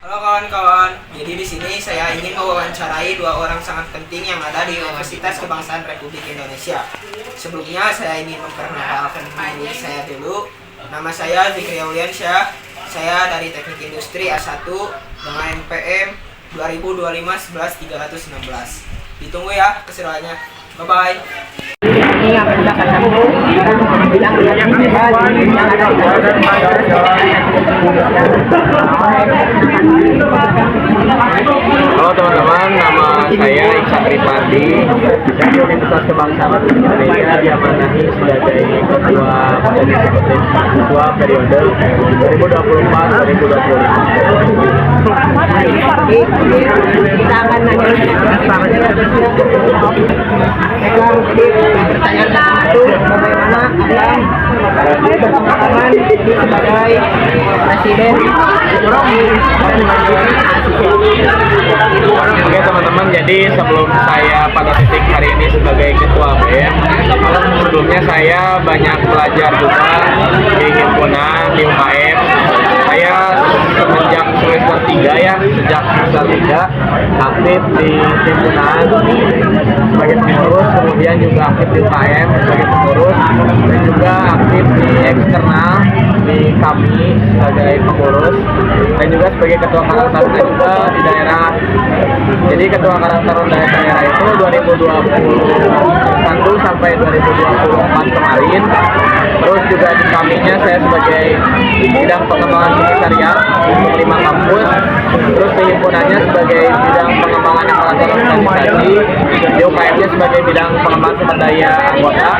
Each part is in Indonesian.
Halo kawan-kawan, jadi di sini saya ingin mewawancarai dua orang sangat penting yang ada di Universitas Kebangsaan Republik Indonesia. Sebelumnya saya ingin memperkenalkan diri saya dulu. Nama saya Zikri Auliansyah. Saya dari Teknik Industri A1 dengan NPM 2025-11-316. Ditunggu ya keseruannya. Bye-bye. Ini yang sudah ketemu bilang Halo teman-teman, nama saya Iksan Ripandi dari Universitas Kebangsaan Republik Indonesia, diamanahi sebagai ketua periode 2024-2025. kita akan nanya pertanyaan satu, bagaimana Anda berpengalaman sebagai presiden? Oke teman-teman, jadi sebelum saya pada titik hari ini sebagai ketua BEM, sebelumnya saya banyak belajar juga di himpunan di UKM. Saya semenjak semester 3 ya, sejak semester 3 aktif di himpunan sebagai pengurus, kemudian juga aktif di UKM sebagai pengurus, dan juga aktif di eksternal di kami sebagai pengurus, dan juga sebagai ketua Karang Taruna juga di daerah. Jadi ketua Karang Taruna daerah itu 2021 sampai 2024 kemarin. Terus juga di kaminya saya sebagai bidang pengembangan sekretariat untuk 5 kampus. Terus di himpunannya sebagai bidang pengembangan aparatur organisasi, di UKM-nya sebagai bidang pengembangan sumber daya anggota.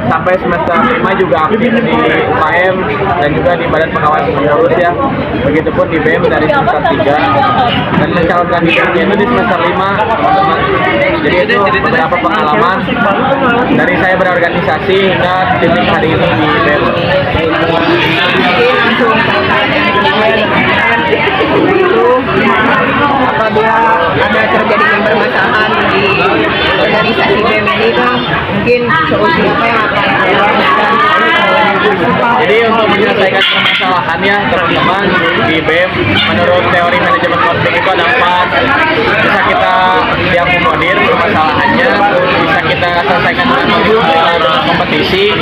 Sampai semester 5 juga aktif di UKM dan juga di Badan Pengawas Pengurus ya. Begitupun di BEM dari semester 3 dan mencalonkan dirinya itu di semester 5 teman-teman. Jadi itu beberapa pengalaman dari saya berorganisasi hingga titik hari ini di BEM. Itu apabila ada terjadi permasalahan di organisasi BEM ini kan mungkin solusi apa yang akan dilakukan? Jadi untuk menyelesaikan permasalahannya teman-teman di BEM, menurut teori manajemen konflik itu ada 4. Bisa kita diakomodir permasalahannya, bisa kita selesaikan dengan kompetisi,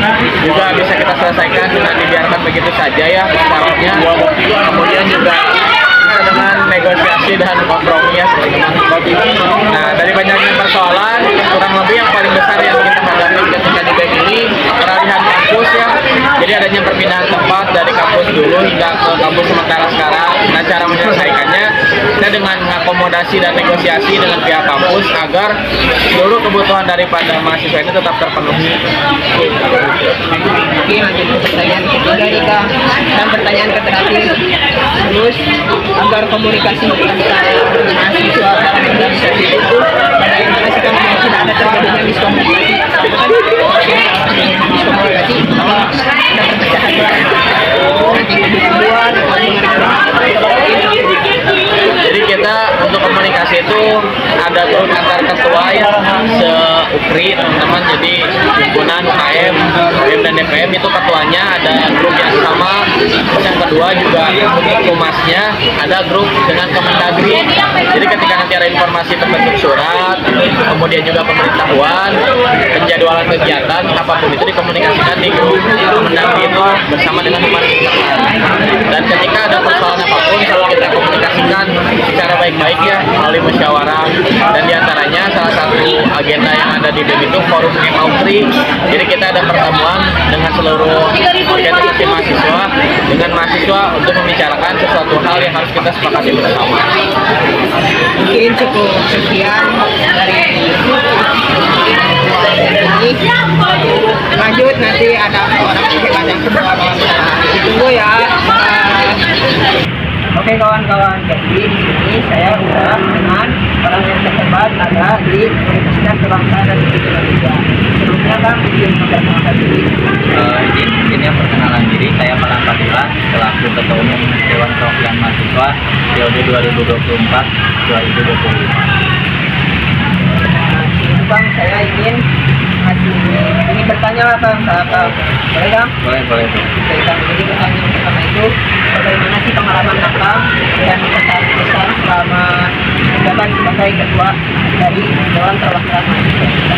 juga bisa kita selesaikan dengan dibiarkan begitu saja ya secaranya. Kemudian juga bisa dengan negosiasi dan kompromi ya teman-teman. Nah, dari banyaknya persoalan, kurang lebih yang paling besar yang kita hadapi ketika di BEM ini peralihan kampus ya. Jadi adanya perpindahan tempat dari kampus dulu hingga ke kampus sementara sekarang. Nah, cara menyelesaikannya kita dengan mengakomodasi dan negosiasi dengan pihak kampus agar seluruh kebutuhan daripada mahasiswa ini tetap terpenuhi. Oke, lanjut ke pertanyaan ketiga nih Kak, dan pertanyaan terakhir. Terus agar komunikasi antara mahasiswa dan organisasi itu bagaimana sih Kak, tidak ada terjadinya miskomunikasi? Miskomunikasi ada perpecahan nanti kebutuhan Jadi kita untuk komunikasi itu ada grup antar ketua ya se-UPRI teman-teman. Jadi himpunan UKM, BEM dan DPM itu ketuanya ada grup yang sama. Terus yang kedua juga humasnya ada grup dengan Kemendagri. Jadi ketika nanti ada informasi terbentuk surat, kemudian juga pemberitahuan, penjadwalan kegiatan apapun itu dikomunikasikan di grup Kemendagri itu bersama dengan humas internal. Dan ketika ada persoalan apapun selalu kita komunikasikan secara baik-baik ya melalui musyawarah, dan diantaranya salah satu agenda yang ada di BEM itu forum MAUPRI. Jadi kita ada pertemuan dengan seluruh organisasi mahasiswa dengan mahasiswa untuk membicarakan sesuatu hal yang harus kita sepakati bersama. mungkin cukup sekian dari ini. Lanjut nanti ada orang hebat yang kedua ditunggu ya. Oke kawan-kawan, jadi di sini saya udah dengan orang yang terhebat ada di Universitas Kebangsaan Republik Indonesia. Sebelumnya Bang, izin memperkenalkan diri. Izin yang perkenalan diri, saya Malang Fadila selaku Ketua Umum Dewan Perwakilan Mahasiswa periode 2024-2025. Bang, saya ingin ngasih ini bertanya lah Kang, boleh Kang? Boleh, boleh. Oke Kang, jadi pertanyaan pertama itu bagaimana sih pengalaman Kakang dan kesan besar selama menjabat sebagai ketua dari Dewan Perwakilan Mahasiswa?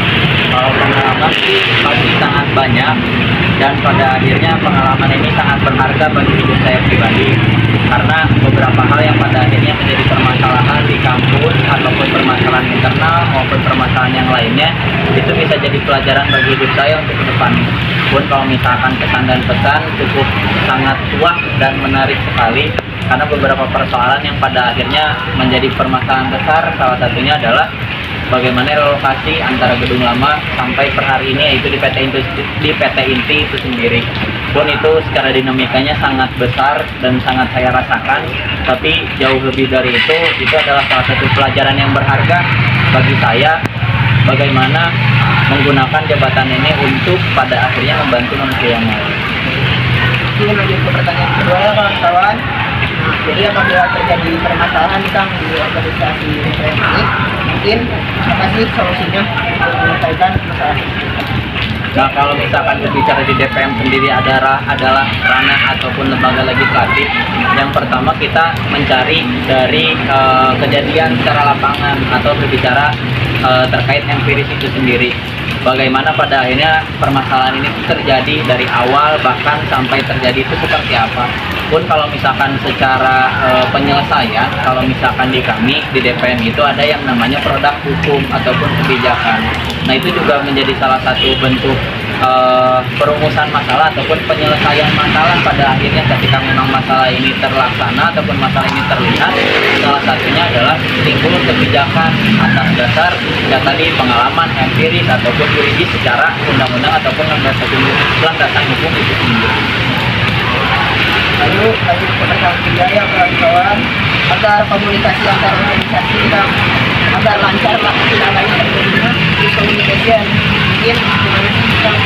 Kalau pengalaman sih pasti sangat banyak, dan pada akhirnya pengalaman ini sangat berharga bagi hidup saya pribadi, karena beberapa hal yang pada akhirnya menjadi permasalahan di kampus ataupun permasalahan internal maupun permasalahan yang lainnya itu bisa jadi pelajaran bagi hidup saya untuk ke depan pun. Kalau misalkan kesan dan pesan cukup sangat kuat dan menarik sekali, karena beberapa persoalan yang pada akhirnya menjadi permasalahan besar, salah satunya adalah bagaimana relokasi antara gedung lama sampai per hari ini, yaitu di PT Inti itu sendiri. Pun itu secara dinamikanya sangat besar dan sangat saya rasakan, tapi jauh lebih dari itu adalah salah satu pelajaran yang berharga bagi saya, bagaimana menggunakan jabatan ini untuk pada akhirnya membantu manusia yang lain. Mungkin lanjut ke pertanyaan kedua ya kawan-kawan. Nah, jadi apabila terjadi permasalahan Kang di organisasi BPM ini, mungkin apa sih solusinya untuk menyelesaikan masalah itu? Nah, kalau misalkan berbicara di DPM sendiri adalah ranah ataupun lembaga legislatif, yang pertama kita mencari dari kejadian secara lapangan atau berbicara terkait empiris itu sendiri. Bagaimana pada akhirnya permasalahan ini terjadi dari awal bahkan sampai terjadi itu seperti apa. Pun kalau misalkan secara penyelesaian, kalau misalkan di kami di DPM itu ada yang namanya produk hukum ataupun kebijakan. Nah, itu juga menjadi salah satu bentuk perumusan masalah ataupun penyelesaian masalah pada akhirnya ketika memang masalah ini terlaksana ataupun masalah ini terlihat. Salah satunya adalah timbul kebijakan atas dasar ya tadi pengalaman empiris ataupun yuridis secara undang-undang ataupun landasan hukum itu sendiri. Lalu lanjut ke pertanyaan ketiga ya kawan-kawan, agar komunikasi antar organisasi dan agar lancar lah tidak adanya terjadinya miscommunication. Mungkin gimana sih Kang?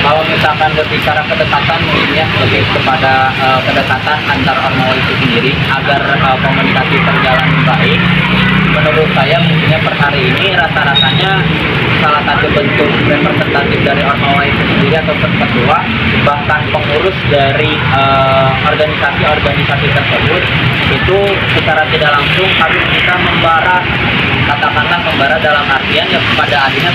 Kalau misalkan berbicara kedekatan, mungkinnya lebih kepada kedekatan antar ormawa itu sendiri agar komunikasi berjalan baik. Menurut saya mungkinnya per hari ini rata-ratanya salah satu bentuk representatif dari ormawa itu sendiri atau ketua bahkan pengurus dari organisasi-organisasi tersebut itu secara tidak langsung harus bisa membara, katakanlah membara dalam artian ya pada akhirnya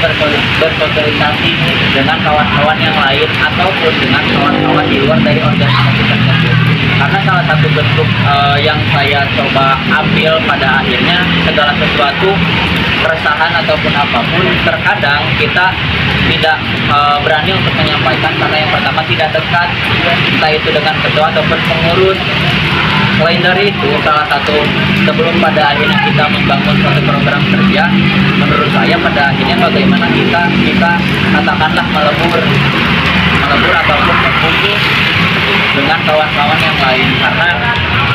bersosialisasi dengan kawan-kawan yang lain ataupun dengan kawan-kawan di luar dari organisasi tersebut. Karena salah satu bentuk yang saya coba ambil pada akhirnya segala sesuatu keresahan ataupun apapun terkadang kita tidak berani untuk menyampaikan karena yang pertama tidak dekat, entah itu dengan ketua ataupun pengurus. Selain dari itu, salah satu sebelum pada akhirnya kita membangun suatu program kerja, menurut saya pada akhirnya bagaimana kita katakanlah melebur ataupun berkumpul dengan kawan-kawan yang lain, karena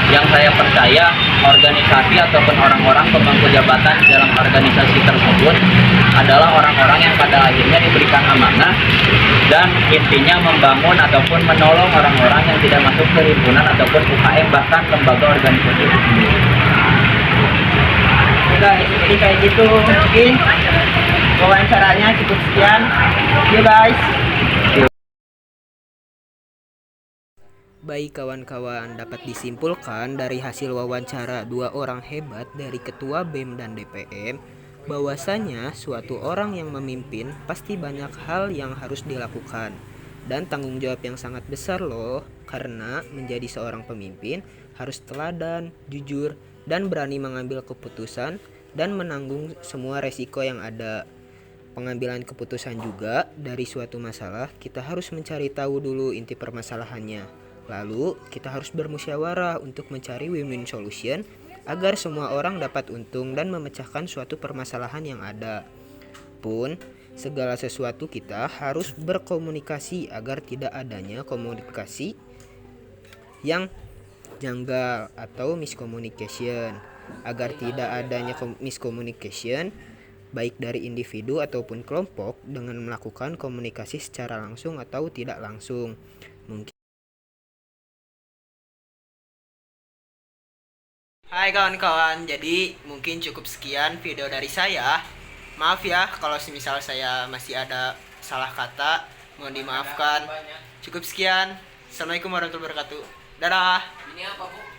yang saya percaya organisasi ataupun orang-orang pemangku jabatan dalam organisasi tersebut adalah orang-orang yang pada akhirnya diberikan amanah dan intinya membangun ataupun menolong orang-orang yang tidak masuk ke himpunan ataupun UKM bahkan lembaga organisasi itu sendiri. Oke guys, jadi kayak gitu mungkin wawancaranya cukup sekian. Oke guys. Baik kawan-kawan, dapat disimpulkan dari hasil wawancara dua orang hebat dari Ketua BEM dan DPM bahwasanya suatu orang yang memimpin pasti banyak hal yang harus dilakukan dan tanggung jawab yang sangat besar loh, karena menjadi seorang pemimpin harus teladan, jujur, dan berani mengambil keputusan dan menanggung semua resiko yang ada. Pengambilan keputusan juga dari suatu masalah kita harus mencari tahu dulu inti permasalahannya. Lalu, kita harus bermusyawarah untuk mencari win-win solution agar semua orang dapat untung dan memecahkan suatu permasalahan yang ada. Pun, segala sesuatu kita harus berkomunikasi agar tidak adanya komunikasi yang janggal atau miscommunication. Agar tidak adanya miscommunication, baik dari individu ataupun kelompok dengan melakukan komunikasi secara langsung atau tidak langsung. Hai kawan-kawan, jadi mungkin cukup sekian video dari saya. Maaf ya kalau semisal saya masih ada salah kata, mohon dimaafkan. Cukup sekian. Assalamualaikum warahmatullahi wabarakatuh. Dadah. Ini apa, Bu?